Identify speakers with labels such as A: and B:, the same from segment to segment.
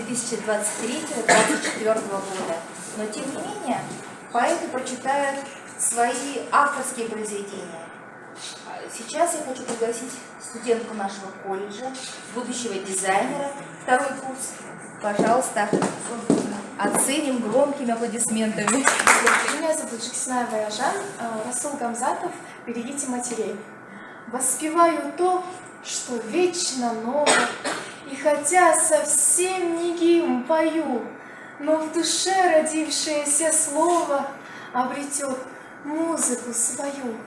A: 2023-2024 года. Но тем не менее, поэты прочитают свои авторские произведения. Сейчас я хочу пригласить студентку нашего колледжа, будущего дизайнера, второй курс. Пожалуйста, оценим громкими аплодисментами.
B: Меня зовут Жексинаева Яжан, Расул Гамзатов, «Берегите матерей». Воспеваю то, что вечно ново, и хотя совсем не гимн пою, но в душе родившееся слово обретет музыку свою.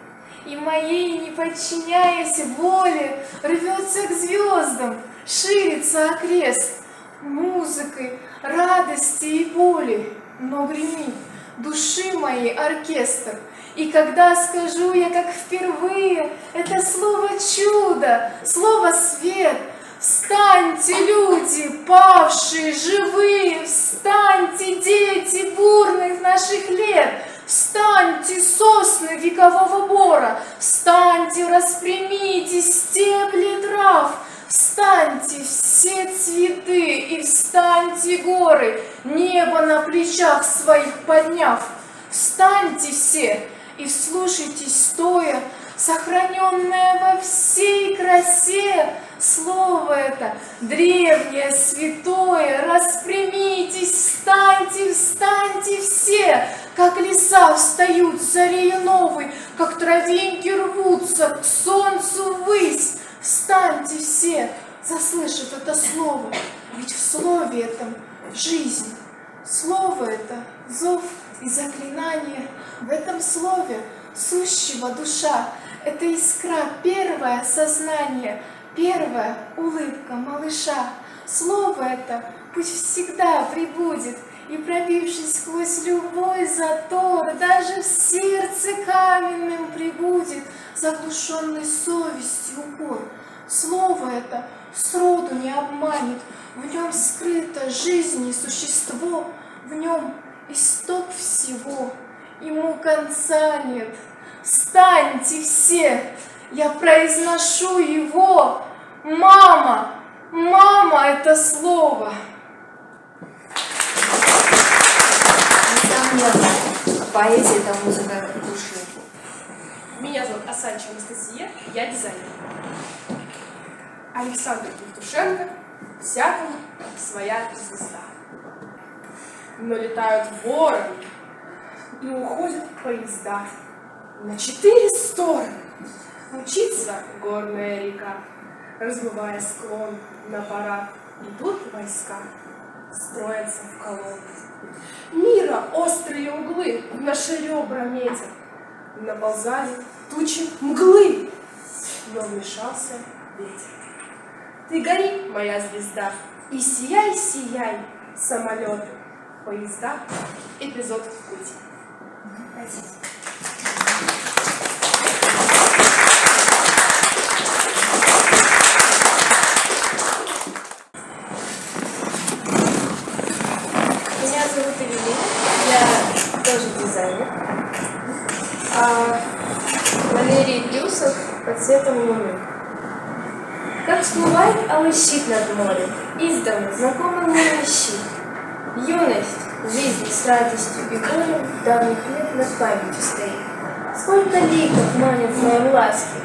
B: И моей, не подчиняясь воле, рвется к звездам, ширится окрест музыкой радости и боли, но гремит души моей оркестр. И когда скажу я, как впервые, это слово чудо, слово свет, встаньте, люди, павшие, живые, встаньте, дети бурных наших лет, встаньте, сосны векового бора, встаньте, распрямите стебли трав, встаньте, все цветы, и встаньте, горы, небо на плечах своих подняв, встаньте все и вслушайтесь стоя, сохраненное во всей красе слово это, древнее, святое, распрямитесь, встаньте, встаньте все, как леса встают царею новой, как травинки рвутся к солнцу ввысь, встаньте все, заслышав это слово, ведь в слове этом жизнь, слово это зов и заклинание, в этом слове сущего душа, это искра, первое сознание, первая улыбка малыша. Слово это пусть всегда прибудет, и пробившись сквозь любой затор, даже в сердце каменным прибудет заглушенный совестью упор. Слово это сроду не обманет, в нем скрыто жизнь и существо, в нем исток всего, ему конца нет. Встаньте все, я произношу его. Мама, мама, это слово.
A: Несомненно, поэзия — это музыка души.
C: Меня зовут Асанчева Анастасия, я дизайнер. Александр Евтушенко, всякому своя звезда. Но летают вороны и уходят поезда на 4 стороны. Мчится горная река, размывая склон на парад. Идут войска, строятся в колонны. Мира острые углы в наши ребра метят. Наползали тучи мглы, но вмешался ветер. Ты гори, моя звезда, и сияй, сияй, самолеты, поезда, эпизод в пути.
B: Меня зовут Эвелина, я тоже дизайнер. Валерий Плюсов «Под светом луны». Как всплывает алый щит над морем, издавна знакомый мне щит. Юность, жизнь с радостью и горем давних лет над памятью стоит. Сколько ликов манят мои ласки,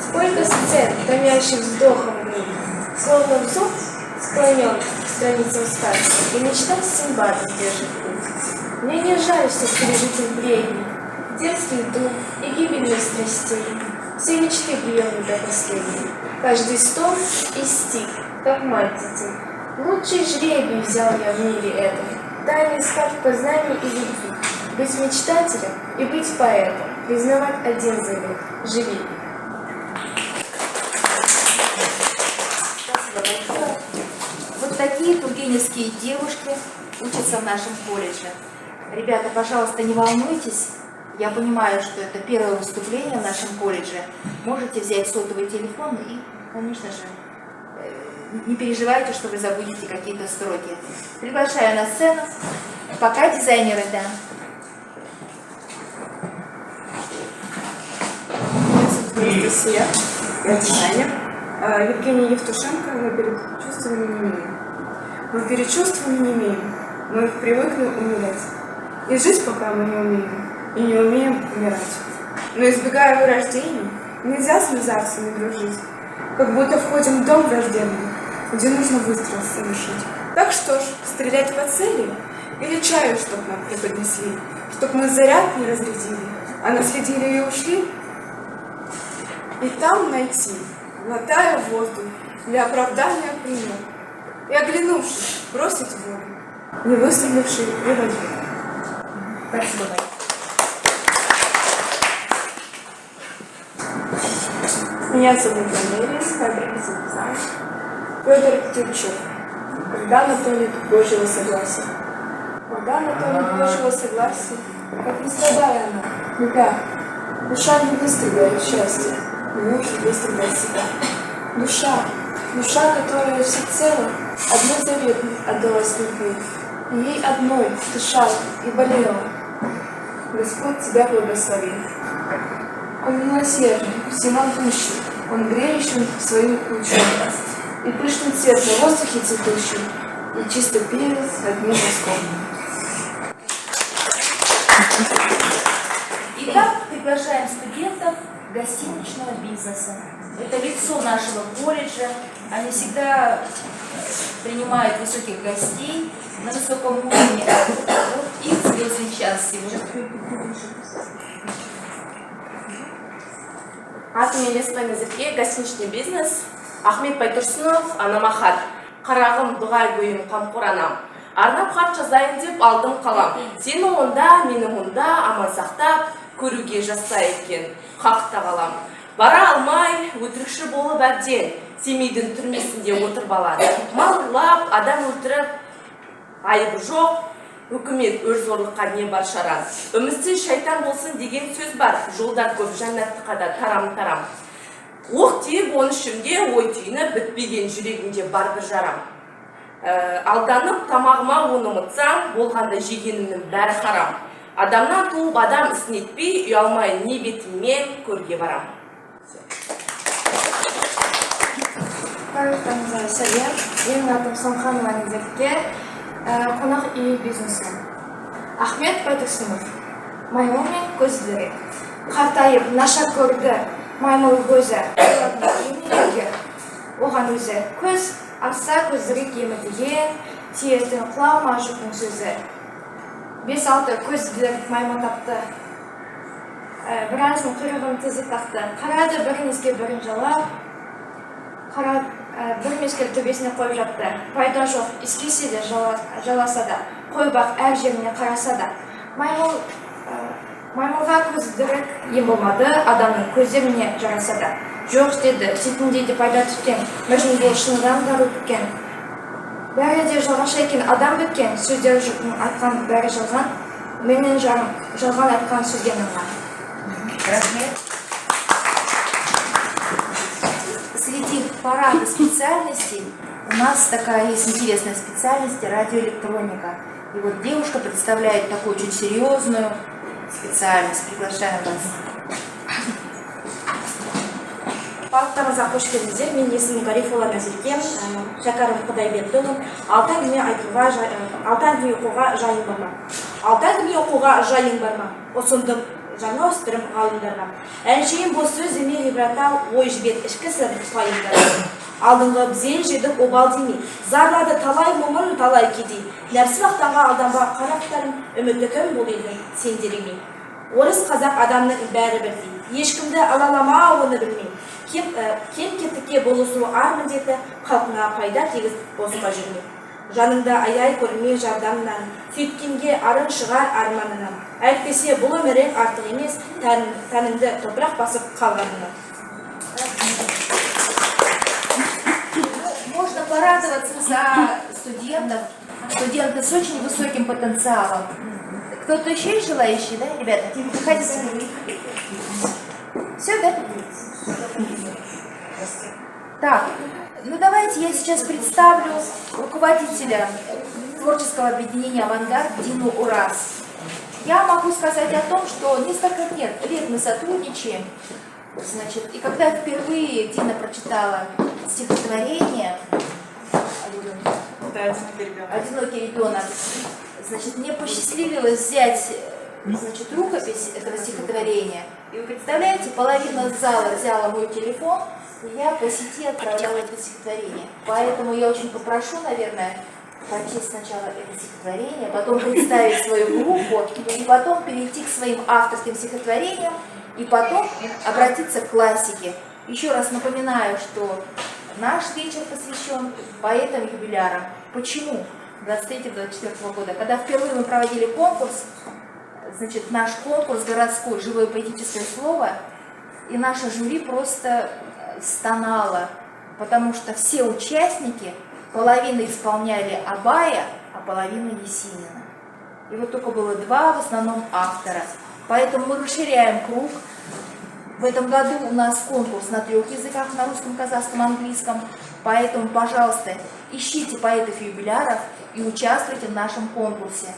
B: сколько сцен, томящих вздохом в них, словно взор склонен к страницам сказки, и мечта с Синбадом держит путь. Мне не жаль всех пережитых бредней, дерзких дум и гибельных страстей. Все мечты приемлю до последней. Каждый стон и стих, как мать детей. Лучший жребий взял я в мире этом. Тайный искать познаний и любви. Быть мечтателем и быть поэтом. Признавать один завет. Живи.
A: Вот такие тургеневские девушки учатся в нашем колледже. Ребята, пожалуйста, не волнуйтесь. Я понимаю, что это первое выступление в нашем колледже. Можете взять сотовый телефон и, конечно же, не переживайте, что вы забудете какие-то строки. Приглашаю на сцену. Пока дизайнеры, да.
D: Меня зовут Анастасия, я дизайнер. Евгения Евтушенко, я перед чувствами не Мы перед чувствами не имеем, но их привыкли умилять. И жить пока мы не умеем, и не умеем умирать. Но избегая вырождений, нельзя с мерзавцами дружить, как будто входим в дом враждебный, где нужно выстрел совершить. Так что ж, стрелять по цели или чаю, чтоб нам преподнесли, чтоб мы заряд не разрядили, а наследили и ушли? И там найти, глотая воздух, для оправдания пример, и, оглянувшись, бросить в воду, не выстреливший револьвер.
A: Спасибо.
D: Меня зовут Валерия, фабрика «Записание». Федор Птичев. Когда Анатолий Божьего согласия? Когда Анатолий Божьего согласия, как не страдая она, любя, душа не выстрадает счастья, не может выстрадать себя. Душа, которая всецело одной заветной отдалась любви, и ей одной дышала и болела. Господь тебя благослови. Он милосердный, всемогущий, он греющий свою лучом, и пышный цвет на воздухе цветущий, и чисто перец одним воском.
A: Итак, приглашаем студентов гостиничного бизнеса. Это лицо нашего колледжа. Они всегда принимают высоких гостей на высоком уровне. Вот их звездный час сегодня.
C: Атом елесмен езерге гостиничный бизнес. Ахмет Байтұрсынов, анама хат. Қарағым дұғай бойым қамқор анам. Арнап хат жазайын деп алдым қалам. Сені онда, мені мұнда, аман сақтап, көруге жазса екен, қақта қалам. Бара алмай, өтірікші болып әбден, Семейдің түрмесінде отырып алады. Мал ұрлап, адам өлтіріп, айыбы жоқ, үкімет өр зорлыққа не бар шаран. Үмітсіз шайтан болсын деген сөз бар, жолдар көп, жәннатты қада тарам-тарам. Оқ тиіп, оны ішімде ой түйіні бітпеген жүрегімде бар бір жарам. Алданып, тамағыма оны ұмытсам, болғанда жегенімнің бәрі харам. Адамнан туып, адам ісін етпей, ұялмай не бетіммен көрге барам.
B: Барлықтарыңызға сәлем. Менің атым Самханова Незерке, қонақ үй бизнесі. Ахмет Байтұрсынов, маймыл мен көздері. Қартайып, наша көрді, маймыл көзі. Оған өзі көз, аса көздері кемітіген, тиестің құлағыма жұқтың сөзі. 5-6 көзділер маймыл тапты. Біразын құйрығын тізіп тақты. Қарады бірін еске бірін жалап, бір мезгіл төбесіне қойып жатты. Пайда жоқ, искесе де жаласа да, қой бақ әр жеріне қараса да. Маймылға көздірік ем болмады, адамның көздеріне жараса да. Жоқ деді, сетіндей де пайда түткен, мәжін бол шыныдан дару түткен. Бәрі де жалғаша екен, адам біткен, сөздер жұқтың айтқан бәрі жалған, менен жалған айтқан сөзген алған.
A: Среди парада специальностей у нас такая есть интересная специальность — радиоэлектроника. И вот девушка представляет такую очень серьезную специальность. Приглашаем вас.
E: Барлықтарыңызға қош келдіңіздер. Мен есімім Гарифолла Назерке, шәкәрім Құдайбердіұлы. 6 ай дүние оқуға жайым бар ма? 6 ай дүние оқуға жайым бар ма? Ұсындым жаңа өстірім ғалымдарға. Әншейін бұл сөз деме ғибратал, ой жібет ішкі сыр пайымдарға. Алдыңғы бізен жедік обал демей, зарлады талай мұңын талай кедей. Нәпсі вақтанға алданба қарақтарым, үміті кім бол едің сендереңе. Орыс қазақ адамның бәрі бірдей, ешкімді алалама оны білмей. Кем кетікке болысу ар міндеті, халқына пайда тегіз босқа жүрме. Жаныңда аяй көрме жардамынан, сөйткенге арын шығар арманынан. Әйтпесе бұл өмірің артық емес, тәніңді топырақ басып қалғанынан.
A: Можно порадоваться за студентов. Студенты с очень высоким потенциалом. Кто-то еще есть желающий, да, ребята? Приходите. Все, да? Так, ну давайте я сейчас представлю руководителя творческого объединения «Авангард» Дину Ураз. Я могу сказать о том, что несколько лет мы сотрудничаем. Значит, и когда впервые Дина прочитала стихотворение,
D: это одинокий ребенок?
A: Одинокий ребенок. Значит, мне посчастливилось взять, значит, рукопись этого стихотворения. И вы представляете, половина зала взяла мой телефон, и я по сети отправляла это стихотворение. Поэтому я очень попрошу, наверное, прочесть сначала это стихотворение, потом представить свою группу, и потом перейти к своим авторским стихотворениям, и потом обратиться к классике. Еще раз напоминаю, что наш вечер посвящен поэтам-юбилярам. Почему? 23-24 года, когда впервые мы проводили конкурс, значит, наш конкурс городской «Живое поэтическое слово», и наше жюри просто стонало, потому что все участники, половина исполняли Абая, а половина Есенина. И вот только было два в основном автора. Поэтому мы расширяем круг. В этом году у нас конкурс на 3 языках, на русском, казахском, английском. Поэтому, пожалуйста, ищите поэтов-юбиляров и участвуйте в нашем конкурсе.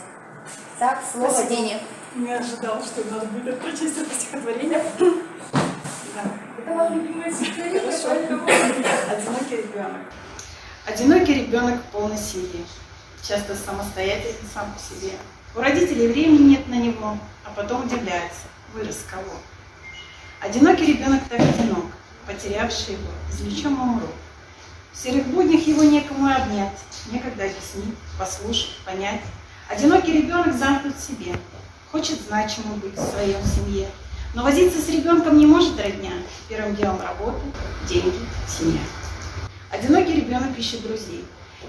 A: Так, слово Дене.
F: Не ожидал, что у нас будет прочесть это стихотворение.
A: Это мое любимое стихотворение.
F: Одинокий ребенок. Одинокий ребенок в полной семье. Часто самостоятельный сам по себе. У родителей времени нет на него, а потом удивляется, вырос кого. Одинокий ребенок так одинок, потерявший его, извлечем умру. В серых буднях его некому обнять, некогда объяснить, послушать, понять. Одинокий ребенок замкнут в себе, хочет значимым быть в своем семье, но возиться с ребенком не может родня. Первым делом работа, деньги, семья. Одинокий ребенок ищет друзей,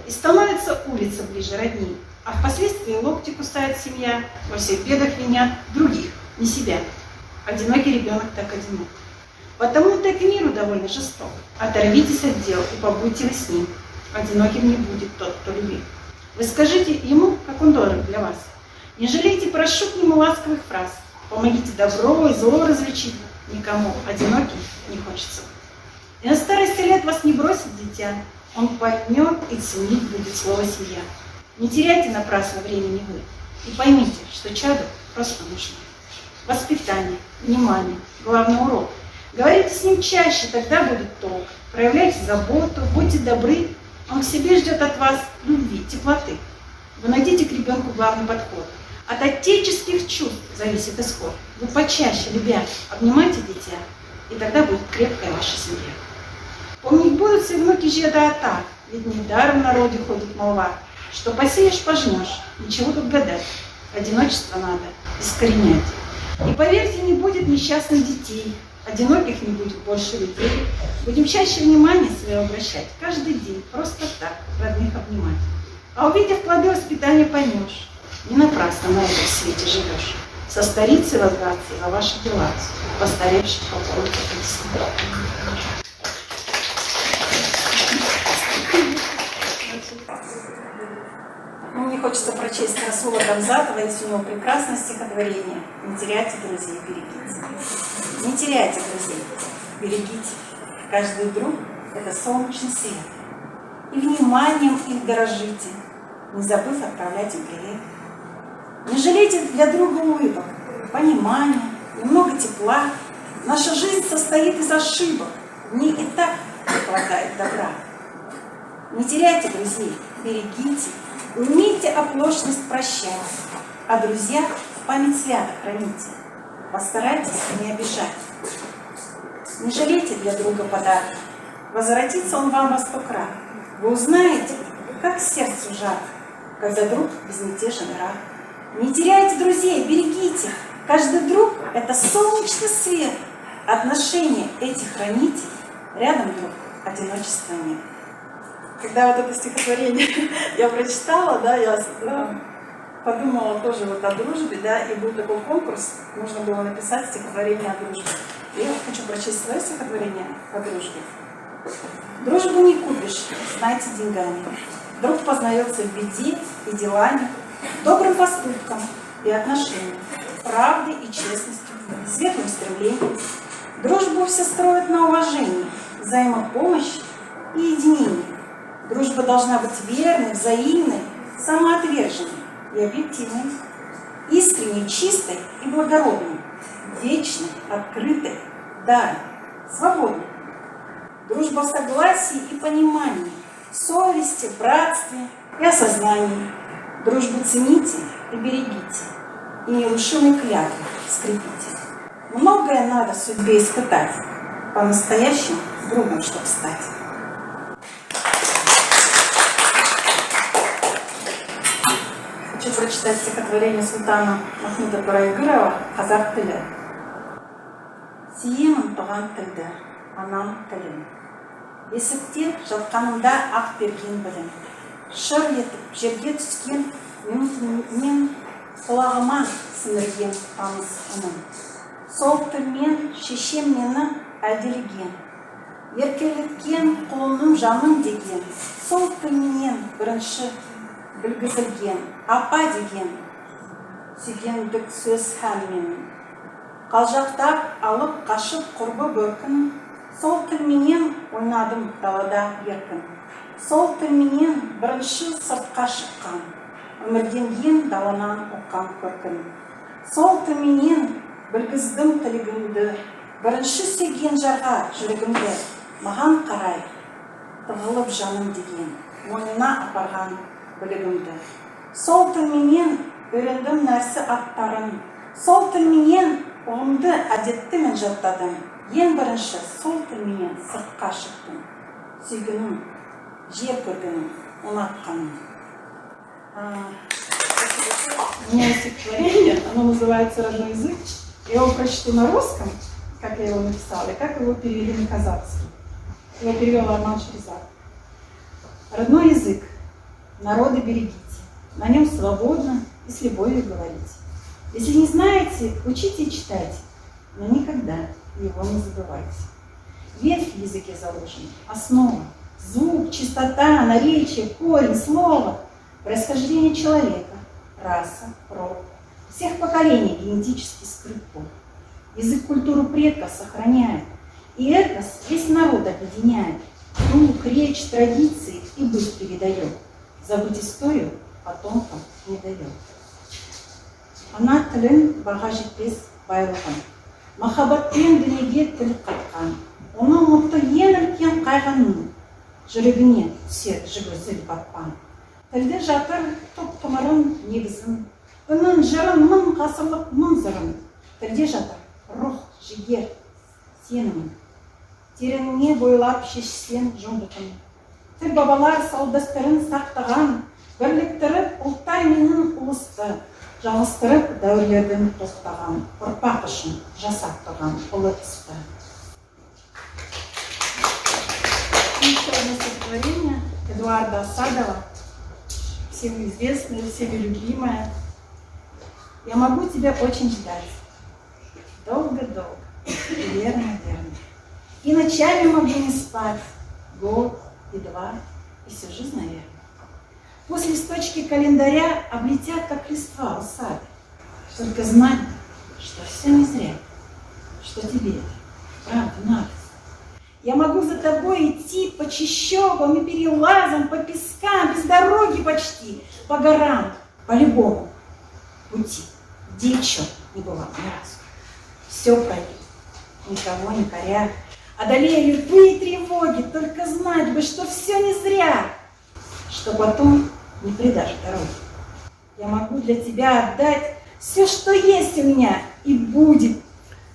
F: и становится улица ближе родни, а впоследствии локти кусает семья, во всех бедах винят других, не себя. Одинокий ребенок так одинок. Потому так и миру довольно жесток. Оторвитесь от дел и побудьте вы с ним. Одиноким не будет тот, кто любит. Вы скажите ему, как он дорог для вас. Не жалейте, прошу к нему ласковых фраз. Помогите добро и зло различить. Никому одиноким не хочется. И на старости лет вас не бросит дитя. Он поймет и ценить будет слово семья. Не теряйте напрасно времени вы. И поймите, что чаду просто нужно. Воспитание, внимание, главный урок. Говорите с ним чаще, тогда будет толк. Проявляйте заботу, будьте добры. Он к себе ждет от вас любви, теплоты. Вы найдите к ребенку главный подход. От отеческих чувств зависит исход. Вы почаще, любя, обнимайте дитя, и тогда будет крепкая ваша семья. Помнить будут все внуки жеда так, ведь недаром в народе ходит молва, что посеешь, пожнешь, ничего тут гадать. Одиночество надо искоренять. И поверьте, не будет несчастных детей, одиноких не будет больше людей. Будем чаще внимание свое обращать, каждый день, просто так, родных обнимать. А увидев плоды воспитания, поймешь, не напрасно на этом свете живешь. Со старицей возвратцы о ваших делах, постаревших покоя.
E: Мне хочется прочесть Расула Гамзатова, есть у него прекрасное стихотворение. Не теряйте друзей, берегите. Не теряйте друзей, берегите. Каждый друг – это солнечный свет. И вниманием их дорожите, не забыв отправлять им привет. Не жалейте для друга улыбок, понимания, немного тепла. Наша жизнь состоит из ошибок, в ней и так не хватает добра. Не теряйте друзей, берегите. Умейте оплошность прощать, а друзья память свято храните. Постарайтесь не обижать. Не жалейте для друга подарок, возвратится он вам во 100 крат. Вы узнаете, как сердцу жарко, когда друг безмятежен и рад. Не теряйте друзей, берегите. Каждый друг – это солнечный свет. Отношения эти храните, рядом друг одиночества нет.
F: Когда вот это стихотворение я прочитала, да, я подумала тоже вот о дружбе, да, и был такой конкурс, нужно было написать стихотворение о дружбе. И я хочу прочесть свое стихотворение о дружбе.
E: Дружбу не купишь, знайте, деньгами. Друг познается в беде и делами, добрым поступком и отношением, правдой и честностью, светлым стремлением. Дружбу все строят на уважении, взаимопомощи и единении. Дружба должна быть верной, взаимной, самоотверженной и объективной, искренней, чистой и благородной, вечной, открытой, даром, свободной. Дружба в согласии и понимании, совести, братстве,
G: и о сознании. Дружбу цените и берегите, и нерушимой клятвы скрепите. Многое надо в судьбе испытать, по-настоящему другом, чтоб стать. Хочу прочитать стихотворение султана Махмуда Барайгырова «Қазақ тілі». Сиемін туған тілді, анам тілім. Бесікте жатқанымда ақ берген білім. Шыр етіп жерге түскен мен құлағыма сіңірген аңыз үным. Сол тілмен шешем мені әлдилеген. Еркелеткен құлымның жаным деген. Сол тілменен бірінші білгізілген. Апа деген сүйгендік сөз һәм менің. Қалжақтап алып қашып құрбы бөркін. Сол тілменен ойнадым далада еркін. Сол тілменен бірінші сыртқа шыққан. Өмірден ең даланан оққан көркін. Сол тілменен білгіздім тілігімді. Бірінші сүйген жарға жүрегімді. Маған қарай тығылып жаным деген. Мойнына апарған білігімді. Сол тілменен үйрендім нәрсі аттарын. Сол тілменен ұғымды әдетті мен жаттадым. Ең бірінші сол тілменен сыртқа шықтым. Сүйгенім, жер көргенім, ұнатқаным.
F: У меня есть стихотворение, оно называется «Родной язык». Я его прочту на русском, как я его написала, и как его перевели на казахский. Его перевел Арман Шеризад. Родной язык. Народы берегите. На нем свободно и с любовью говорите. Если не знаете, учите и читайте, но никогда его не забывайте. Ветвь в языке заложена, основа, звук, чистота, наречие, корень, слово, происхождение человека, раса, род, всех поколений генетически скрыт код. Язык культуру предков сохраняет, и этнос весь народ объединяет. Дух, речь, традиции и быт передает. Забыть историю потомкам не дает. Ана тілін баға жетпес байлығын. Махаббатпен дүниеге тіл қатқан. Оның ұмытты ең үлкен қайғының. Жүрегіне түсер жігізіл батпан. Тілде жатыр тұп-тұмырын негізін. Үнін жырын мың ғасырлық мың зырын. Тілде жатыр рух, жігер, сенімін. Тереңіне бойлап шешсен жұмдықын. Тіл бабалар салт-дәстүрін сақтаған. Бірліктіріп ұлттай менің ұлысты. Жалыстырып дәуірлердің тоқтаған, ұрпақ үшін жасап тұрған ұлы істі. Еще одно стихотворение Эдуарда Асадова, всем известное, всеми любимое. Я могу тебя очень ждать, долго-долго, верно-верно. И ночами могу не спать, год и два, и всю жизнь, наверное. Пусть листочки календаря облетят, как листва у сада. Только знай, что все не зря, что тебе это правда надо. Я могу за тобой идти по чащобам и перелазам, по пескам, без дороги почти, по горам, по любому пути, где еще не бывало ни разу. Все пройду, никого не коря, одолею любые тревоги, только знать бы, что все не зря, что потом не предашь дороги. Я могу для тебя отдать все, что есть у меня, и будет.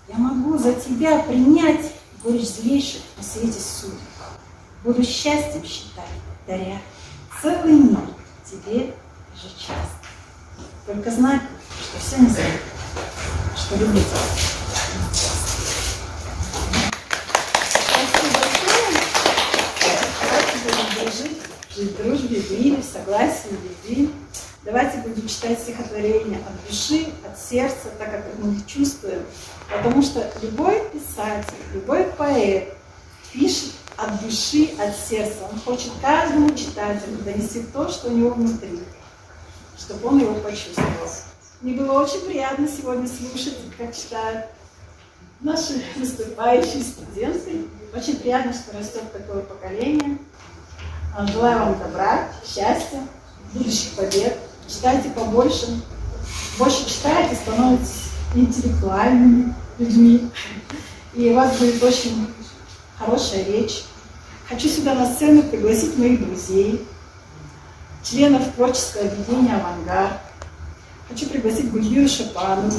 F: Я могу за тебя принять горечь злейших на свете судеб. Буду счастьем считать, даря целый мир тебе ежечасно. Только знай, что все не зря, что люблю тебя. Спасибо большое. Жить в дружбе, в мире, в согласии, в любви. Давайте будем читать стихотворения от души, от сердца, так как мы их чувствуем. Потому что любой писатель, любой поэт пишет от души, от сердца. Он хочет каждому читателю донести то, что у него внутри, чтобы он его почувствовал. Мне было очень приятно сегодня слушать, как читают наши выступающие студенты. Очень приятно, что растет такое поколение. Желаю вам добра, счастья, будущих побед. Читайте побольше. Больше читайте, становитесь интеллектуальными людьми. И у вас будет очень хорошая речь. Хочу сюда на сцену пригласить моих друзей. членов творческого объединения «Авангард». Хочу пригласить Гульвиру Шапанову.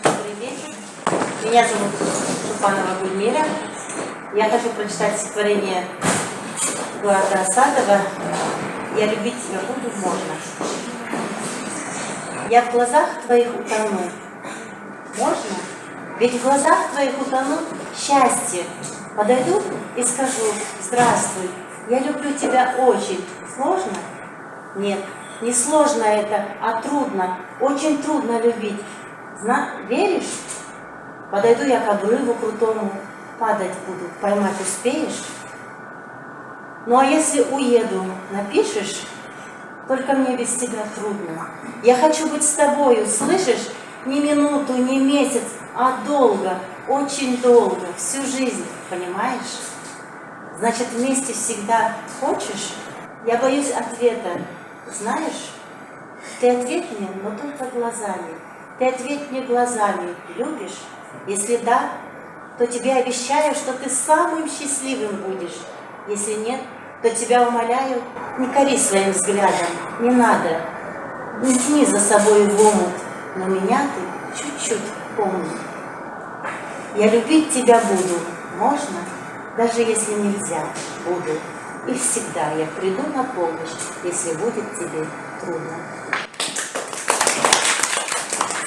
H: Добрый вечер. Меня зовут Шупанова Гульмира. Я хочу прочитать стихотворение Эдуарда Асадова «Я любить тебя буду, можно». Я в глазах твоих утону. Можно? Ведь в глазах твоих утону счастье. Подойду и скажу: здравствуй, я люблю тебя очень. Сложно? Нет, не сложно это, а трудно. Очень трудно любить. Веришь? Подойду я к обрыву крутому, падать буду, поймать успеешь? Ну а если уеду, напишешь? Только мне без тебя трудно. Я хочу быть с тобою, слышишь? Не минуту, не месяц, а долго, очень долго, всю жизнь, понимаешь? Значит, вместе всегда хочешь? Я боюсь ответа, знаешь? Ты ответь мне, но только глазами. Ты ответь мне глазами, любишь? Если да, то тебе обещаю, что ты самым счастливым будешь. Если нет, то тебя умоляю, не кори своим взглядом, не надо. Не тяни за собой в омут, но меня ты чуть-чуть помни. Я любить тебя буду, можно, даже если нельзя, буду. И всегда я приду на помощь, если будет тебе трудно.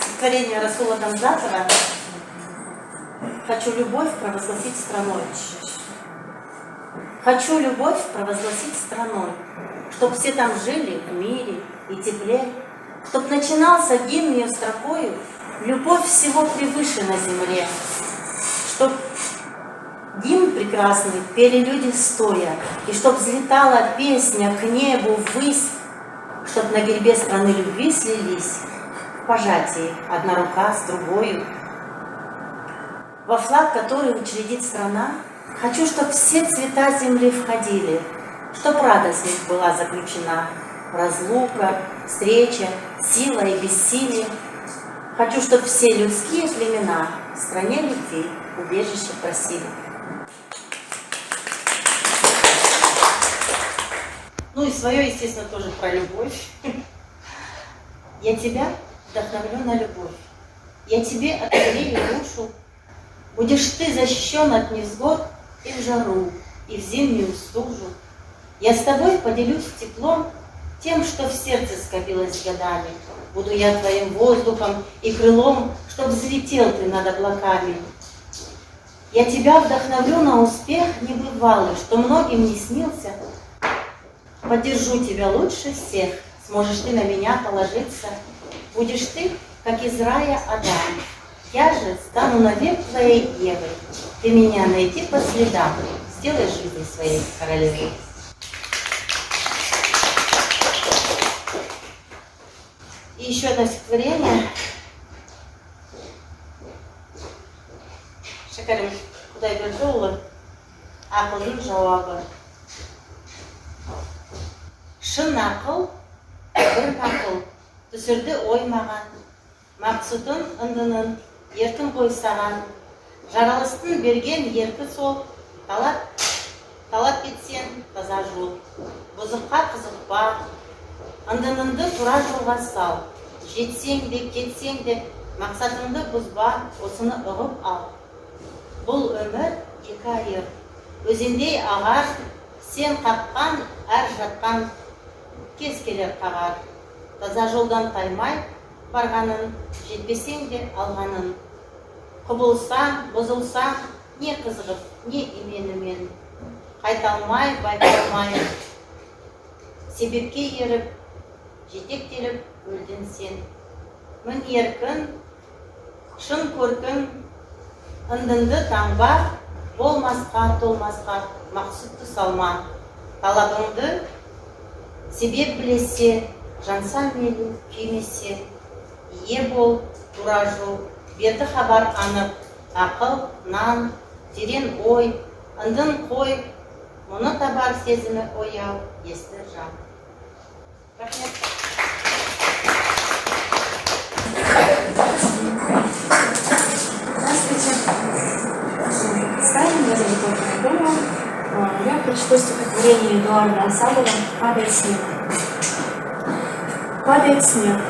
H: Стихотворение Расула Дамзатова «Хочу любовь провозгласить страной». Хочу любовь провозгласить страной, чтоб все там жили в мире и тепле, чтоб начинался гимн ее строкою, любовь всего превыше на земле, чтоб гимн прекрасный пели люди стоя, и чтоб взлетала песня к небу ввысь, чтоб на гербе страны любви слились в пожатии одна рука с другою. Во флаг, который учредит страна, хочу, чтоб все цвета земли входили, чтоб радость в них была заключена, разлука, встреча, сила и бессилие. Хочу, чтоб все людские племена в стране любви убежище просили. Ну и свое, естественно, тоже про любовь. Я тебя вдохновлю на любовь. Я тебе отогрею душу. Будешь ты защищен от невзгод и в жару, и в зимнюю стужу. Я с тобой поделюсь теплом, тем, что в сердце скопилось годами. Буду я твоим воздухом и крылом, чтоб взлетел ты над облаками. Я тебя вдохновлю на успех небывалый, что многим не снился. Поддержу тебя лучше всех, сможешь ты на меня положиться. Будешь ты, как из рая Адам. Я же стану навек твоей Евой. Ты меня найди по следам, сделай жизнь своей королевой. И еще одно стихотворение. Шәкәрім Құдайбердіұлы, ақылдың жауабы. Шын ақыл, бір ақыл, түсірді ой маған, мақсұтын ындынын, еркін қойсаған, жаралыстың берген еркі сол, талап кетсен таза жол. Бұзыққа қызықпа, ындыныңды тура жолға сал, жетсең де, кетсең де, мақсатыңды бұзба, осыны ұғып ал. Бұл өмір екі айыр, өзендей ағар, сен қаққан, әр жатқан кез келер қағар. Таза жолдан таймай барғанын, жетпесең де алғанын. Құбылсаң, бұзылсаң, не қызығып, не именімен. Қайталмай, байқалмай, себепке еріп, жетектеліп өлдің сен. Мін еркін, шын көркін, ындынды таңба, болмасқа, толмасқа, мақсұтты салма. Талабыңды себеп білесе, жанса мейлі күймесе, ие бол, тура жол, берді хабар анық, ақыл, нан, терең ой, ындын қой, мұны табар сезімі ояу, есті жан. Рахмет.
B: Здравствуйте. прочту стихотворение Эдуарда Асадова «Падает снег». Падает снег,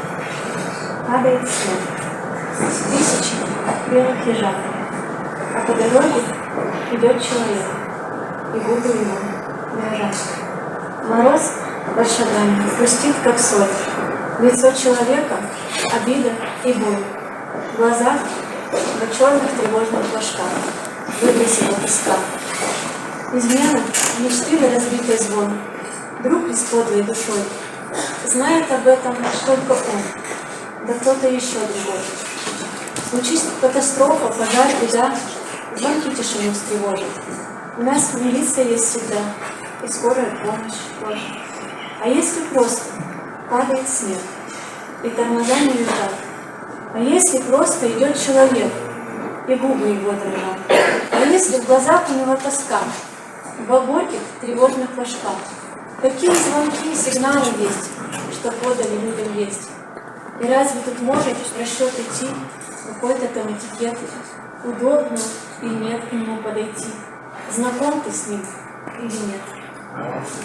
B: падает снег, тысячи белых ежат, а по дороге идет человек, и губы его дрожат. Мороз под шагами хрустит, как соль, лицо человека — обида и боль, в глазах два черных тревожных флажка, выбросила тоска. Измена, мечты да разбитый звон, друг ли с подлой душой, знает об этом только он, да кто-то еще другой. Случись катастрофа, пожар, беда, звонки тишину встревожит. У нас милиция есть всегда, и скорая помощь тоже. А если просто падает снег, и тормоза не летят? А если просто идет человек, и губы его дрожат? А если в глазах у него тоска, в глубоких тревожных флажках? Какие звонки, сигналы есть, что подали людям есть? И разве тут может расчет идти, какой-то там этикет? Удобно или нет к нему подойти? Знаком ты с ним или нет?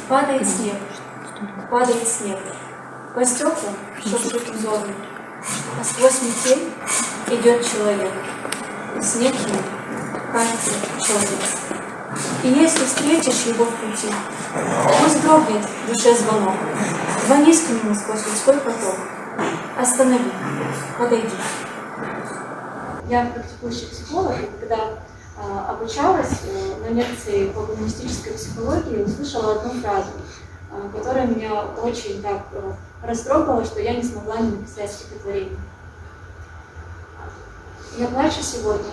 B: Падает снег, падает снег. По стеклам шуршит узорный, а сквозь метель идет человек. И снег ему кажется черным. И если встретишь его в пути, пусть дрогнет в душе звонок. Звонись к нему сквозь людской поток. Останови, подойди.
I: Я практикующий психолог, и когда обучалась на лекции по гуманистической психологии, услышала одну фразу, которая меня очень так растрогала, что я не смогла не написать стихотворение. Я плачу сегодня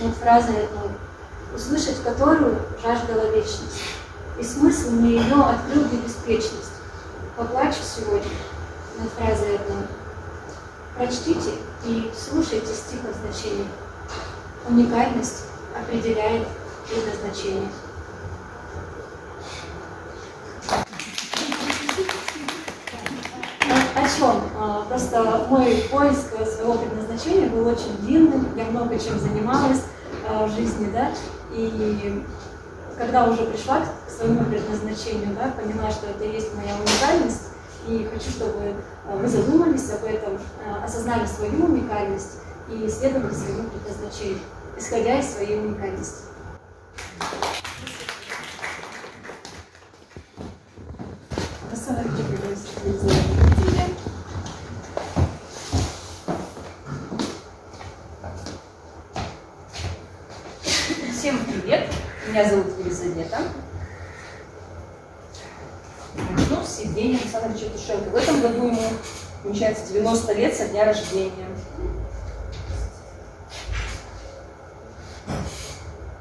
I: над фразой одной, услышать которую жаждала вечность, и смысл мне ее открыл бы беспечность. Поплачу сегодня над фразой одной. Прочтите и слушайте стих о значении. Уникальность определяет предназначение. О чем? Просто мой поиск своего предназначения был очень длинным, я много чем занималась в жизни, да, и когда уже пришла к своему предназначению, да, поняла, что это и есть моя уникальность, и хочу, чтобы вы задумались об этом, осознали свою уникальность и следовали своему предназначению, исходя из своей уникальности.
J: Всем привет! Меня зовут Елизавета. Начну с Евгения Александровича Евтушенко. В этом году ему отмечается 90 лет со дня рождения.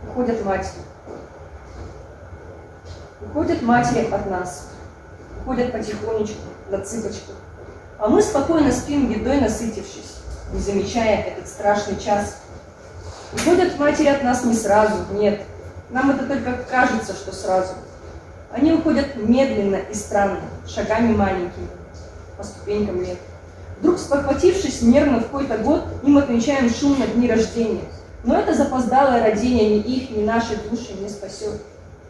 J: Уходят матери. Уходят матери от нас. Уходят потихонечку, на цыпочках. А мы спокойно спим, едой насытившись, не замечая этот страшный час. Уходят матери от нас не сразу, нет. Нам это только кажется, что сразу. Они уходят медленно и странно, шагами маленькими, по ступенькам лет. Вдруг, спохватившись нервно в какой-то год, им отмечаем шумно дни рождения. Но это запоздалое родение ни их, ни нашей души не спасет.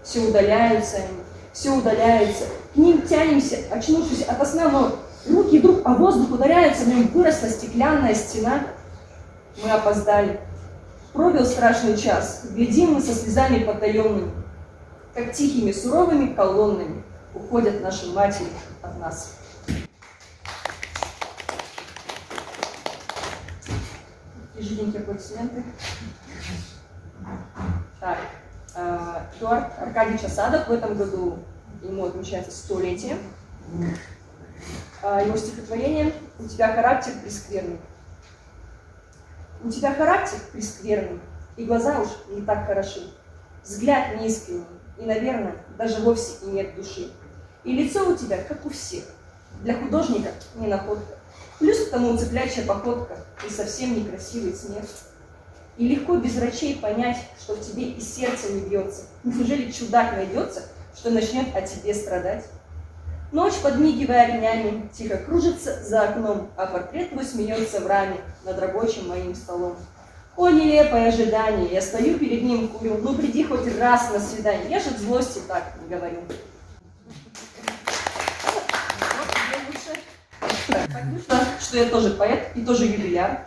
J: Все удаляются они, все удаляются. К ним тянемся, очнувшись ото сна, но руки вдруг о воздух ударяются, в нем выросла стеклянная стена. Мы опоздали. Пробил страшный час, глядим мы со слезами потаенными, как тихими суровыми колоннами уходят наши матери от нас. И жиденькие аплодисменты. Так, Эдуард Аркадьевич Асадов, в этом году ему отмечается 100-летие. Его стихотворение «У тебя характер прескверный». У тебя характер прескверный, и глаза уж не так хороши. Взгляд неискренний, и, наверное, даже вовсе и нет души. И лицо у тебя, как у всех, для художника не находка. Плюс к тому цыплячья походка и совсем некрасивый смех. И легко без врачей понять, что в тебе и сердце не бьется. Неужели чудак найдется, что начнет о тебе страдать? Ночь, подмигивая огнями, тихо кружится за окном, а портрет твой смеется в раме над рабочим моим столом. О, нелепое ожидание, я стою перед ним, курю. Ну, приди хоть раз на свидание. Я же от злости так не говорю. Понятно, что я тоже поэт и тоже юбиляр.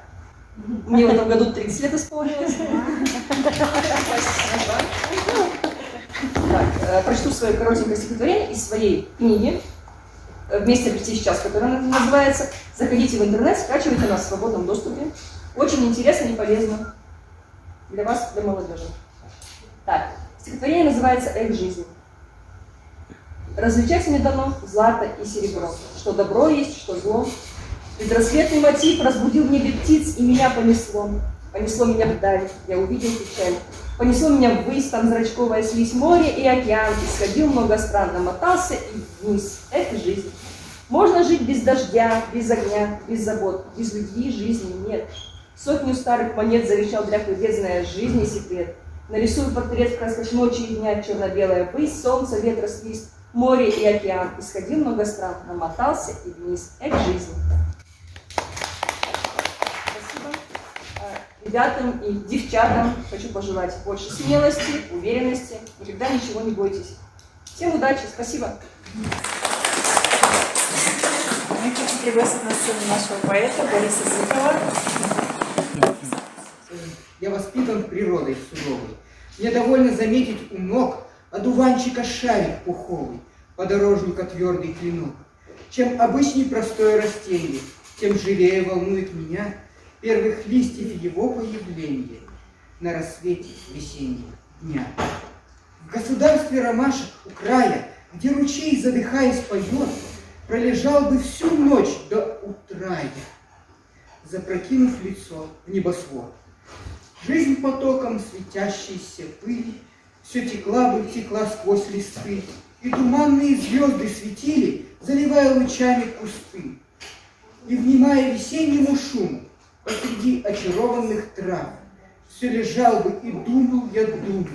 J: Мне в этом году 30 лет исполнилось. Так, прочту свое коротенькое стихотворение из своей книги «Вместе прийти сейчас», которая называется. Заходите в интернет, скачивайте нас в свободном доступе. Очень интересно и полезно для вас, для молодежи. Так, стихотворение называется «Эх, жизнь». Различать мне дано злато и серебро, что добро есть, что зло. Предрассветный мотив разбудил в небе птиц, и меня понесло. Понесло меня вдаль, я увидел печаль. Понесло меня ввысь, там зрачковая слизь, море и океан. Исходил много стран, намотался и вниз. Эх, жизнь. Можно жить без дождя, без огня, без забот. Без любви жизни нет. Сотню старых монет завещал дряхлый дед, зная жизни секрет. Нарисую портрет в красках ночи и дня, черно-белая высь, солнце, ветра, свист, море и океан. Исходил много стран, намотался и вниз. Эх, жизнь. Спасибо. Ребятам и девчатам хочу пожелать больше смелости, уверенности. Никогда ничего не бойтесь. Всем удачи, спасибо.
K: Мы хотим пригласить на сцену нашего поэта Бориса Зыкова.
L: Я воспитан природой суровой. Мне довольно заметить у ног одуванчика шарик пуховый, подорожника твердый клинок. Чем обычней простое растение, тем живее волнует меня первых листьев его появления на рассвете весеннего дня. В государстве ромашек у края, где ручей, задыхаясь, поет, пролежал бы всю ночь до утра я, запрокинув лицо в небосвод. Жизнь потоком светящейся пыли все текла бы, текла сквозь листы, и туманные звезды светили, заливая лучами кусты. И, внимая весеннему шуму, посреди очарованных трав, все лежал бы и думал я думу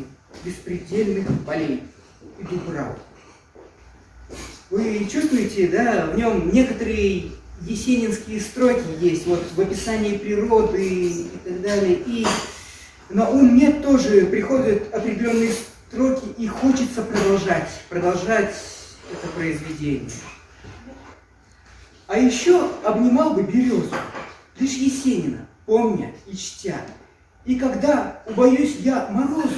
L: беспредельных полей и дубрав. Вы чувствуете, да, в нем некоторые есенинские строки есть, вот в описании природы и так далее. И на ум мне тоже приходят определенные строки, и хочется продолжать это произведение. А еще обнимал бы березу, лишь Есенина, помня и чтя. И когда убоюсь я морозу,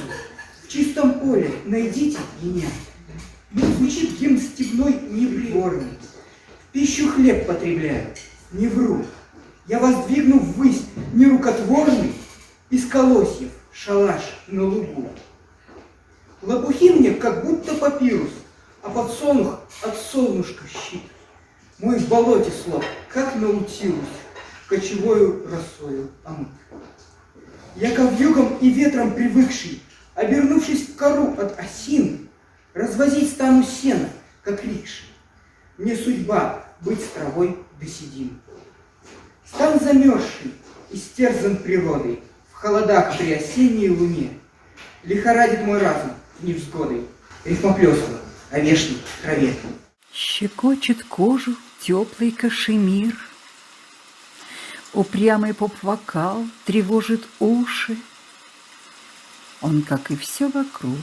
L: в чистом поле найдите меня. Не звучит гимн степной непригорный, в пищу хлеб потребляю, не вру. Я воздвигну ввысь нерукотворный из колосьев шалаш на лугу. Лопухи мне, как будто папирус, а подсолнух от солнышка щит. Мой в болоте слаб, как наутилус, кочевою росою омыт. Я ковьюгом и ветром привыкший, обернувшись в кору от осин, развозить стану сено, как рикши. Мне судьба быть с травой до седин. Стан замерзший, истерзан природой, в холодах при осенней луне. Лихорадит мой разум невзгодой, рифмоплёску о вешней траве.
M: Щекочет кожу теплый кашемир, упрямый поп-вокал тревожит уши. Он, как и все вокруг,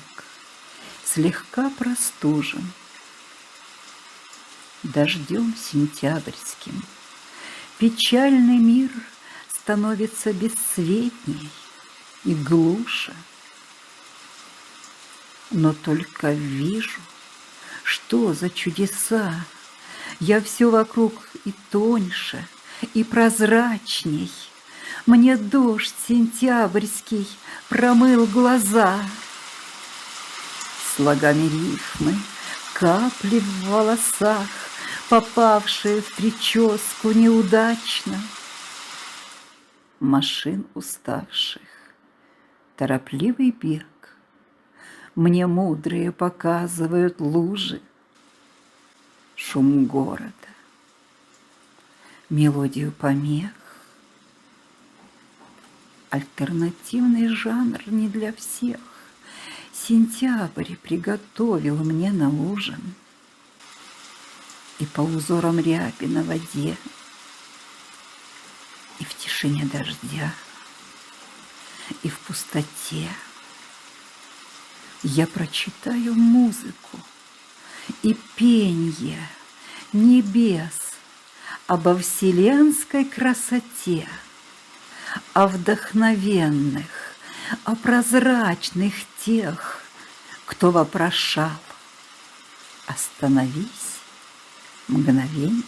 M: слегка простужен дождем сентябрьским. Печальный мир становится бесцветней и глуше. Но только вижу, что за чудеса. Я все вокруг и тоньше, и прозрачней. Мне дождь сентябрьский промыл глаза. Слогами рифмы, капли в волосах, попавшие в прическу неудачно. Машин уставших, торопливый бег. Мне мудрые показывают лужи, шум города, мелодию помех. Альтернативный жанр не для всех. Сентябрь приготовил мне на ужин. И по узорам ряби на воде, и в тишине дождя и в пустоте я прочитаю музыку и пенье небес обо вселенской красоте, о вдохновенных, о прозрачных тех, кто вопрошал: остановись, мгновенье.